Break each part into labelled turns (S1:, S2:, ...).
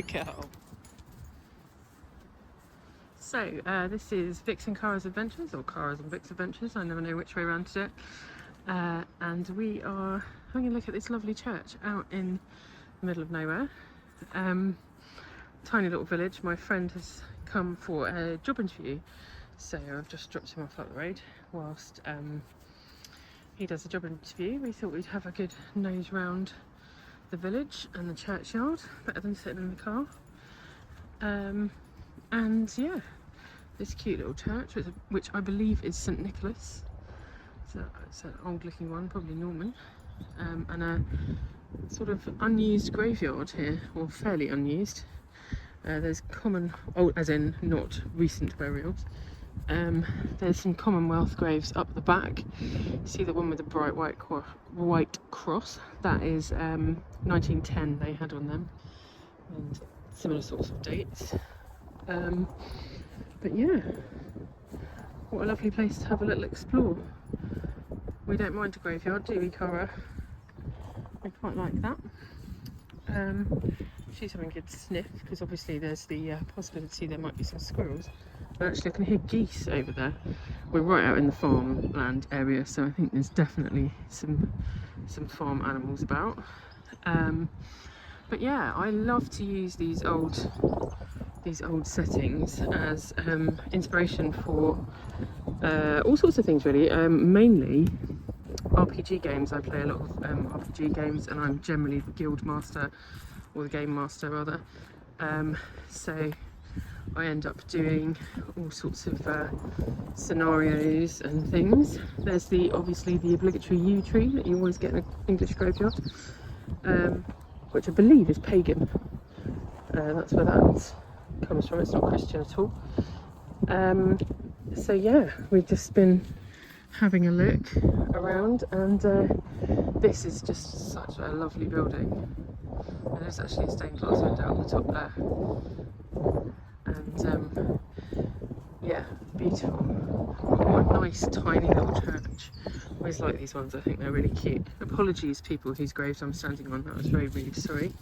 S1: Go. So this is Vix and Cara's Adventures, or Cara's and Vix Adventures, I never know which way around to do it. And we are having a look at this lovely church out in the middle of nowhere. Tiny little village. My friend has come for a job interview, so I've just dropped him off up the road whilst he does a job interview. We thought we'd have a good nose round the village and the churchyard, better than sitting in the car. And yeah, this cute little church, which I believe is St Nicholas. So it's an old looking one, probably Norman, and a sort of unused graveyard here, or fairly unused. There's common, as in not recent burials. There's some Commonwealth graves up the back. See the one with the bright white cross? That is 1910 they had on them, and similar sorts of dates. But yeah, what a lovely place to have a little explore. We don't mind a graveyard, do we, Cara? We quite like that. She's having a good sniff, because obviously there's the possibility there might be some squirrels. But actually I can hear geese over there. We're right out in the farmland area, so I think there's definitely some farm animals about. But yeah, I love to use these old settings as inspiration for all sorts of things, really. Mainly RPG games. I play a lot of RPG games, and I'm generally the guild master, or the game master rather. So I end up doing all sorts of scenarios and things. There's obviously the obligatory yew tree that you always get in an English graveyard, which I believe is pagan. That's where that comes from. It's not Christian at all. So yeah, we've just been having a look around, and this is just such a lovely building. And there's actually a stained glass window at the top there, and yeah, beautiful. What a nice tiny little church. I always like these ones, I think they're really cute. Apologies people whose graves I'm standing on, that was really sorry.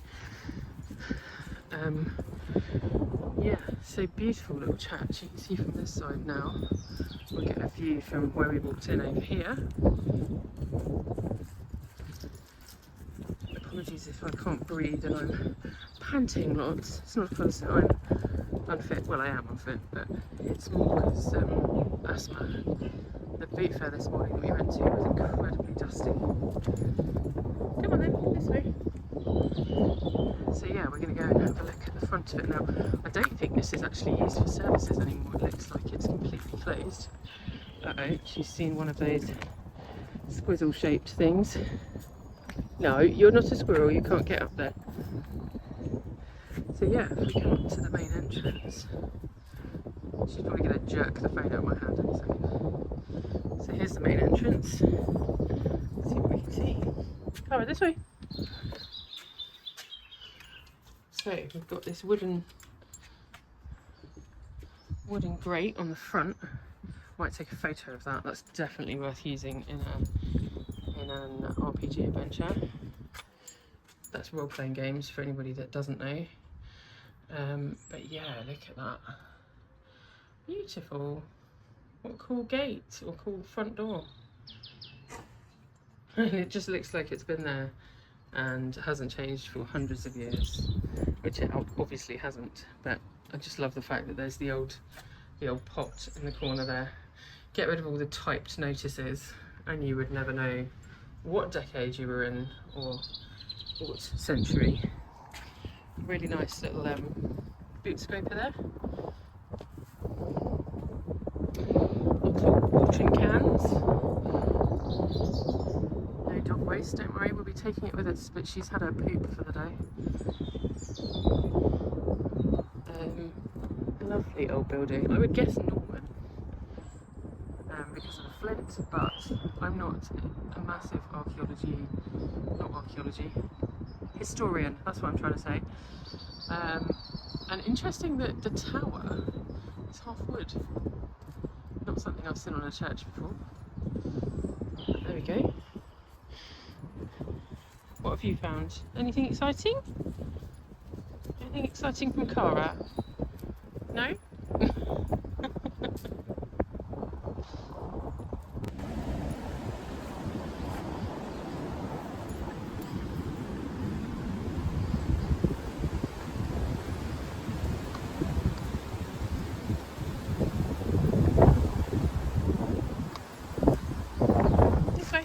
S1: Yeah, so beautiful little church. You can see from this side now. We'll get a view from where we walked in over here. Apologies if I can't breathe and I'm panting lots. It's not because I'm unfit. Well, I am unfit, but it's more because asthma. The boot fair this morning that we went to was incredibly dusty. Come on then, this way. So yeah, we're going to go and have a look at the front of it now. I don't think this is actually used for services anymore. It looks like it's completely closed. Uh-oh, she's seen one of those squizzle shaped things. No, you're not a squirrel, you can't get up there. So yeah, if we come up to the main entrance, she's probably going to jerk the phone out of my hand in a second. So here's the main entrance. Let's see what we can see. Come on, this way. So we've got this wooden grate on the front. Might take a photo of that. That's definitely worth using in an RPG adventure. That's role-playing games for anybody that doesn't know. But yeah, look at that. Beautiful. What a cool gate, or cool front door. And it just looks like it's been there and hasn't changed for hundreds of years, which it obviously hasn't. But I just love the fact that there's the old pot in the corner there. Get rid of all the typed notices, and you would never know what decade you were in or what century. Really nice little boot scraper there. Lots of watering cans. No dog waste, don't worry, we'll be taking it with us, but she's had her poop for the day. Lovely old building. I would guess Norman, because of the flint, but I'm not a massive historian, that's what I'm trying to say. And interesting that the tower is half wood. Not something I've seen on a church before. But there we go. What have you found? Anything exciting? Yeah. Anything exciting from Cara? No? This way.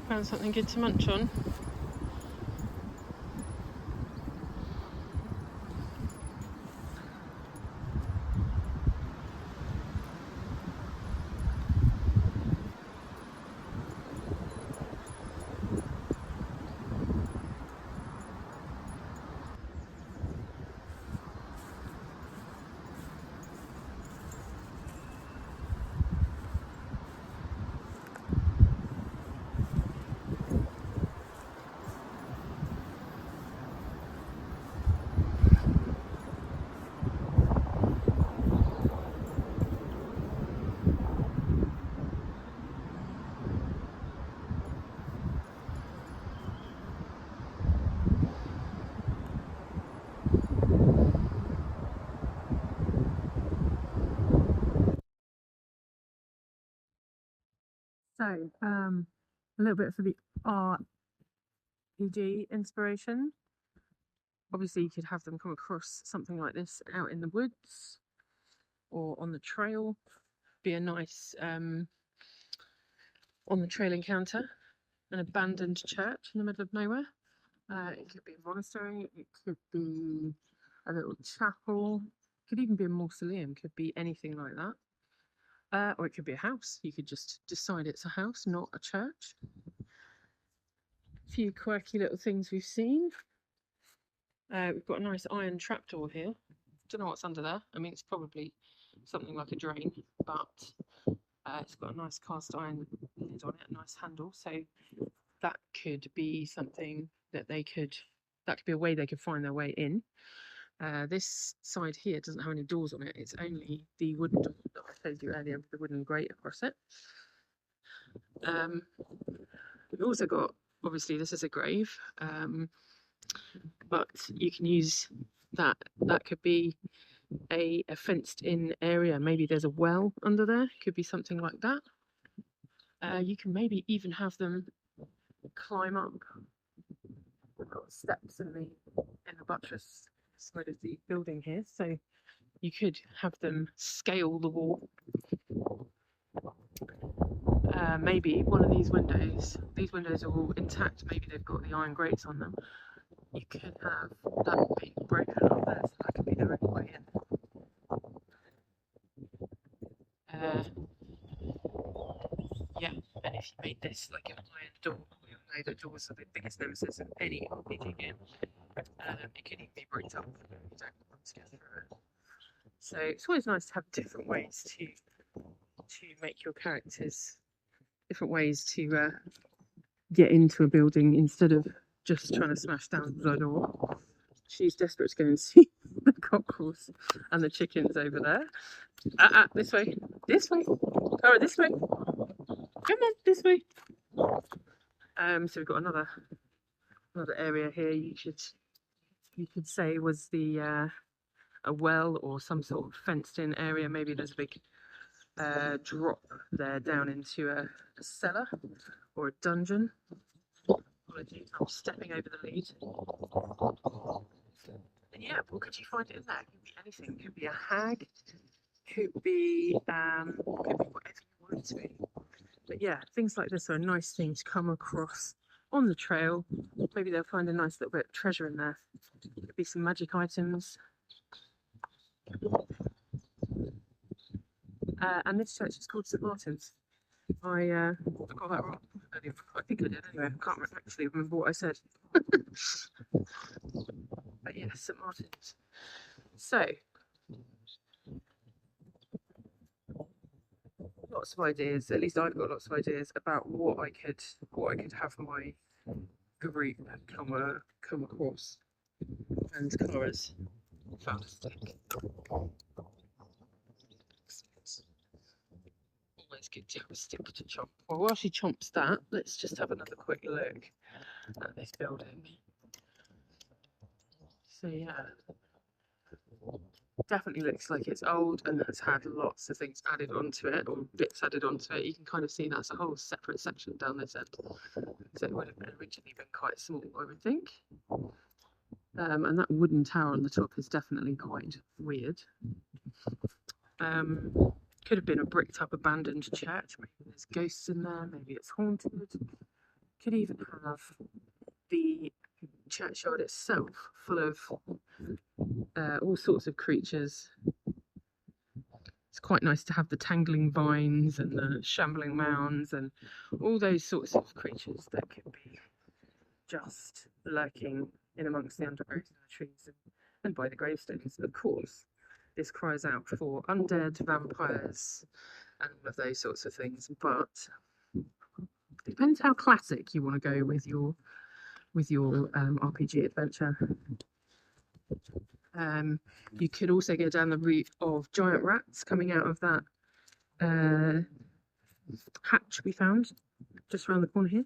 S1: Found something good to munch on. So, a little bit for the RPG inspiration. Obviously, you could have them come across something like this out in the woods or on the trail. Be a nice on the trail encounter, an abandoned church in the middle of nowhere. It could be a monastery, it could be a little chapel, could even be a mausoleum, could be anything like that. Or it could be a house. You could just decide it's a house, not a church. A few quirky little things we've seen. We've got a nice iron trapdoor here. Don't know what's under there. I mean, it's probably something like a drain, but it's got a nice cast iron lid on it, a nice handle. So that could be something that that could be a way they could find their way in. This side here doesn't have any doors on it. It's only the wooden door that I showed you earlier with the wooden grate across it. We've also got, obviously this is a grave, but you can use that. That could be a fenced in area. Maybe there's a well under there. Could be something like that. You can maybe even have them climb up. We've got steps in the buttress side of the building here, so you could have them scale the wall. Maybe one of these windows are all intact, maybe they've got the iron grates on them. You could have that being broken up there, so that could be the only way in. Yeah, and if you made this like an iron door, we all know that doors are the biggest nemesis of any RPG game. It can even be bricked up, you don't want to get through it. So it's always nice to have different ways to make your characters, different ways to get into a building instead of just trying to smash down the door. She's desperate to go and see the cockerels and the chickens over there. This way, this way. Oh, this way. Come on, this way. So we've got another area here. You could say was the a well or some sort of fenced-in area. Maybe there's a big drop there down into a cellar or a dungeon. Apologies, I'm stepping over the lead. And yeah, what could you find in there? It could be anything. It could be a hag. Could be whatever you want it to be. But yeah, things like this are a nice thing to come across on the trail. Maybe they'll find a nice little bit of treasure in there. Could be some magic items. And this church is called St. Martin's. I got that wrong. I think I did anyway. I can't actually remember what I said. But yeah, St. Martin's. So lots of ideas. At least I've got lots of ideas about what I could have my group come across. And Cara's found a stick. good to have a stick to chomp. Well, while she chomps that, let's just have another quick look at this building. So yeah, definitely looks like it's old and has had lots of things added onto it, or bits added onto it. You can kind of see that's a whole separate section down this end. So it would have originally been quite small, I would think. And that wooden tower on the top is definitely quite weird. Could have been a bricked up abandoned church. Maybe there's ghosts in there, maybe it's haunted. Could even have the churchyard itself full of all sorts of creatures. It's quite nice to have the tangling vines and the shambling mounds and all those sorts of creatures that could be just lurking in amongst the undergrowth and the trees and by the gravestones. Of course, this cries out for undead, vampires, and all of those sorts of things. But it depends how classic you want to go with your RPG adventure. You could also go down the route of giant rats coming out of that hatch we found just around the corner here.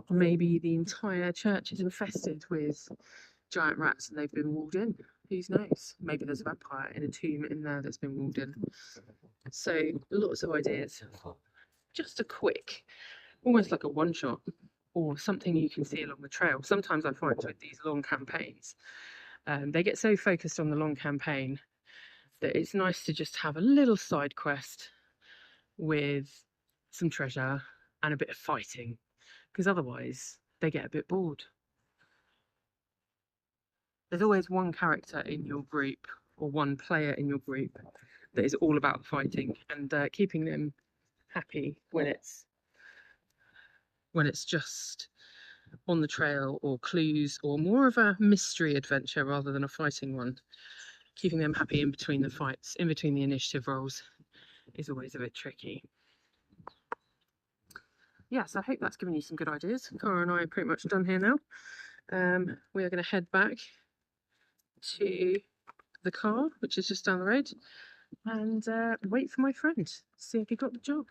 S1: Or maybe the entire church is infested with giant rats and they've been walled in. Who knows? Maybe there's a vampire in a tomb in there that's been walled in. So lots of ideas. Just a quick, almost like a one-shot or something you can see along the trail. Sometimes I find with these long campaigns, they get so focused on the long campaign that it's nice to just have a little side quest with some treasure and a bit of fighting, because otherwise they get a bit bored. There's always one character in your group or one player in your group that is all about fighting and keeping them happy when it's just on the trail or clues or more of a mystery adventure rather than a fighting one. Keeping them happy in between the fights, in between the initiative rolls, is always a bit tricky. Yes, I hope that's given you some good ideas. Cara and I are pretty much done here now. We are going to head back to the car, which is just down the road, and wait for my friend, see if he got the job.